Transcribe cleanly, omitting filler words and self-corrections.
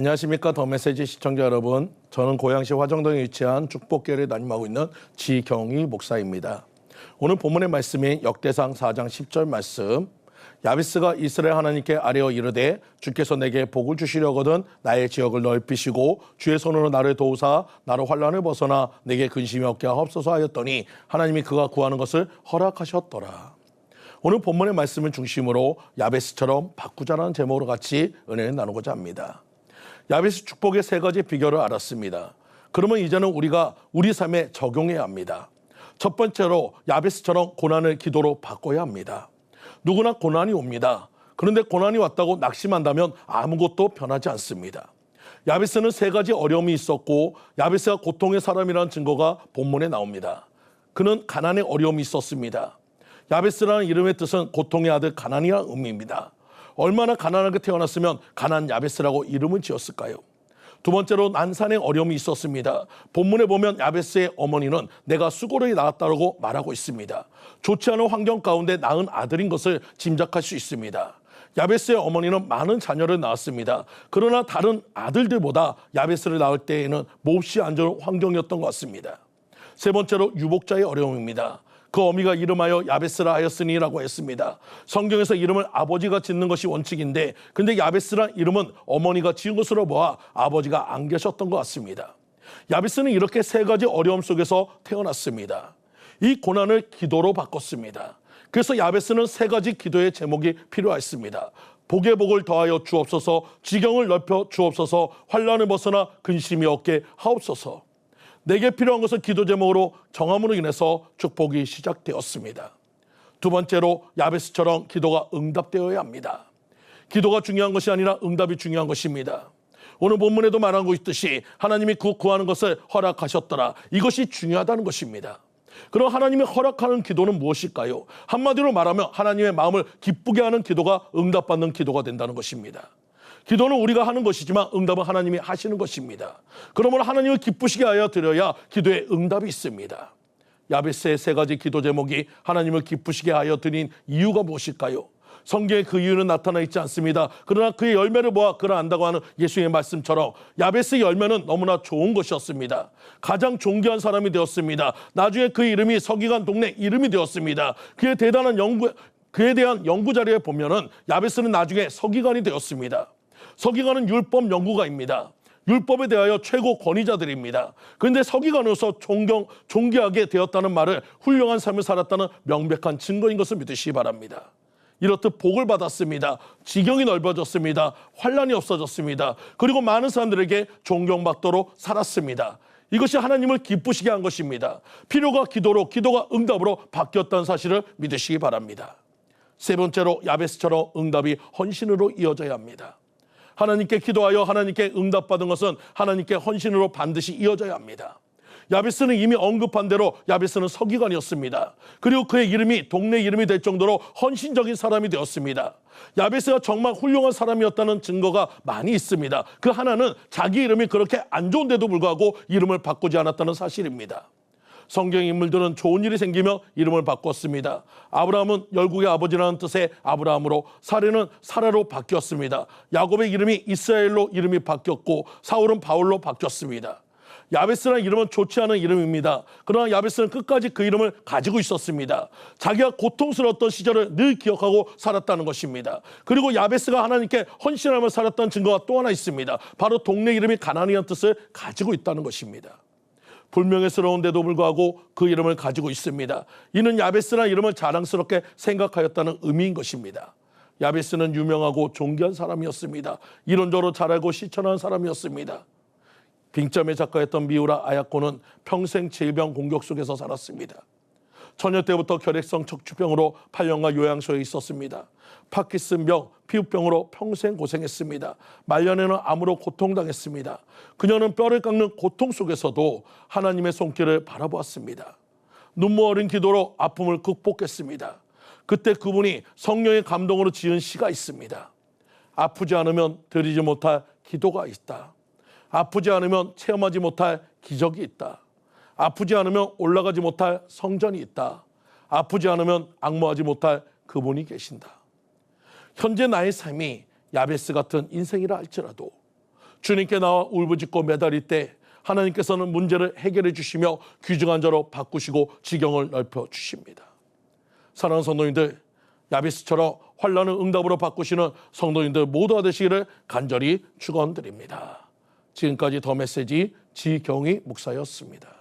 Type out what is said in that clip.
안녕하십니까. 더 메시지 시청자 여러분. 저는 고양시 화정동에 위치한 축복교회를 담임하고 있는 지경희 목사입니다. 오늘 본문의 말씀인 역대상 4장 10절 말씀. 야베스가 이스라엘 하나님께 아뢰어 이르되 주께서 내게 복을 주시려거든 나의 지역을 넓히시고 주의 손으로 나를 도우사 나로 환난을 벗어나 내게 근심이 없게 하옵소서 하였더니 하나님이 그가 구하는 것을 허락하셨더라. 오늘 본문의 말씀을 중심으로 야베스처럼 바꾸자라는 제목으로 같이 은혜를 나누고자 합니다. 야베스 축복의 세 가지 비결을 알았습니다. 그러면 이제는 우리가 우리 삶에 적용해야 합니다. 첫 번째로 야베스처럼 고난을 기도로 바꿔야 합니다. 누구나 고난이 옵니다. 그런데 고난이 왔다고 낙심한다면 아무것도 변하지 않습니다. 야베스는 세 가지 어려움이 있었고 야베스가 고통의 사람이라는 증거가 본문에 나옵니다. 그는 가난의 어려움이 있었습니다. 야베스라는 이름의 뜻은 고통의 아들 가난이라는 의미입니다. 얼마나 가난하게 태어났으면 가난 야베스라고 이름을 지었을까요? 두 번째로 난산의 어려움이 있었습니다. 본문에 보면 야베스의 어머니는 내가 수고를 낳았다고 말하고 있습니다. 좋지 않은 환경 가운데 낳은 아들인 것을 짐작할 수 있습니다. 야베스의 어머니는 많은 자녀를 낳았습니다. 그러나 다른 아들들보다 야베스를 낳을 때에는 몹시 안 좋은 환경이었던 것 같습니다. 세 번째로 유복자의 어려움입니다. 그 어미가 이름하여 야베스라 하였으니라고 했습니다. 성경에서 이름을 아버지가 짓는 것이 원칙인데 근데 야베스란 이름은 어머니가 지은 것으로 보아 아버지가 안 계셨던 것 같습니다. 야베스는 이렇게 세 가지 어려움 속에서 태어났습니다. 이 고난을 기도로 바꿨습니다. 그래서 야베스는 세 가지 기도의 제목이 필요했습니다. 복의 복을 더하여 주옵소서, 지경을 넓혀 주옵소서, 환난을 벗어나 근심이 없게 하옵소서. 내게 필요한 것을 기도 제목으로 정함으로 인해서 축복이 시작되었습니다. 두 번째로 야베스처럼 기도가 응답되어야 합니다. 기도가 중요한 것이 아니라 응답이 중요한 것입니다. 오늘 본문에도 말하고 있듯이 하나님이 구하는 것을 허락하셨더라. 이것이 중요하다는 것입니다. 그럼 하나님이 허락하는 기도는 무엇일까요? 한마디로 말하면 하나님의 마음을 기쁘게 하는 기도가 응답받는 기도가 된다는 것입니다. 기도는 우리가 하는 것이지만 응답은 하나님이 하시는 것입니다. 그러므로 하나님을 기쁘시게 하여 드려야 기도에 응답이 있습니다. 야베스의 세 가지 기도 제목이 하나님을 기쁘시게 하여 드린 이유가 무엇일까요? 성경에 그 이유는 나타나 있지 않습니다. 그러나 그의 열매를 보아 그를 안다고 하는 예수의 말씀처럼 야베스의 열매는 너무나 좋은 것이었습니다. 가장 존귀한 사람이 되었습니다. 나중에 그의 이름이 서기관 동네 이름이 되었습니다. 그에 대한 연구 자료에 보면은 야베스는 나중에 서기관이 되었습니다. 서기관은 율법 연구가입니다. 율법에 대하여 최고 권위자들입니다. 그런데 서기관으로서 존귀하게 되었다는 말을 훌륭한 삶을 살았다는 명백한 증거인 것을 믿으시기 바랍니다. 이렇듯 복을 받았습니다. 지경이 넓어졌습니다. 환난이 없어졌습니다. 그리고 많은 사람들에게 존경받도록 살았습니다. 이것이 하나님을 기쁘시게 한 것입니다. 필요가 기도로, 기도가 응답으로 바뀌었다는 사실을 믿으시기 바랍니다. 세 번째로 야베스처럼 응답이 헌신으로 이어져야 합니다. 하나님께 기도하여 하나님께 응답받은 것은 하나님께 헌신으로 반드시 이어져야 합니다. 야베스는 이미 언급한 대로 야베스는 서기관이었습니다. 그리고 그의 이름이 동네 이름이 될 정도로 헌신적인 사람이 되었습니다. 야베스가 정말 훌륭한 사람이었다는 증거가 많이 있습니다. 그 하나는 자기 이름이 그렇게 안 좋은데도 불구하고 이름을 바꾸지 않았다는 사실입니다. 성경 인물들은 좋은 일이 생기며 이름을 바꿨습니다. 아브라함은 열국의 아버지라는 뜻의 아브라함으로, 사례는 사라로 바뀌었습니다. 야곱의 이름이 이스라엘로 이름이 바뀌었고 사울은 바울로 바뀌었습니다. 야베스라는 이름은 좋지 않은 이름입니다. 그러나 야베스는 끝까지 그 이름을 가지고 있었습니다. 자기가 고통스러웠던 시절을 늘 기억하고 살았다는 것입니다. 그리고 야베스가 하나님께 헌신하며 살았다는 증거가 또 하나 있습니다. 바로 동네 이름이 가나안이라는 뜻을 가지고 있다는 것입니다. 불명예스러운데도 불구하고 그 이름을 가지고 있습니다. 이는 야베스라는 이름을 자랑스럽게 생각하였다는 의미인 것입니다. 야베스는 유명하고 존귀한 사람이었습니다. 이론적으로 잘 알고 실천하는 사람이었습니다. 빙점의 작가였던 미우라 아야코는 평생 질병 공격 속에서 살았습니다. 처녀 때부터 결핵성 척추병으로 8년간 요양소에 있었습니다. 파킨슨병, 피부병으로 평생 고생했습니다. 말년에는 암으로 고통당했습니다. 그녀는 뼈를 깎는 고통 속에서도 하나님의 손길을 바라보았습니다. 눈물 어린 기도로 아픔을 극복했습니다. 그때 그분이 성령의 감동으로 지은 시가 있습니다. 아프지 않으면 드리지 못할 기도가 있다. 아프지 않으면 체험하지 못할 기적이 있다. 아프지 않으면 올라가지 못할 성전이 있다. 아프지 않으면 앙모하지 못할 그분이 계신다. 현재 나의 삶이 야베스 같은 인생이라 할지라도 주님께 나와 울부짖고 매달릴 때 하나님께서는 문제를 해결해 주시며 귀중한 자로 바꾸시고 지경을 넓혀 주십니다. 사랑하는 성도님들, 야베스처럼 환난을 응답으로 바꾸시는 성도님들 모두가 되시기를 간절히 축원드립니다. 지금까지 더 메시지 지경희 목사였습니다.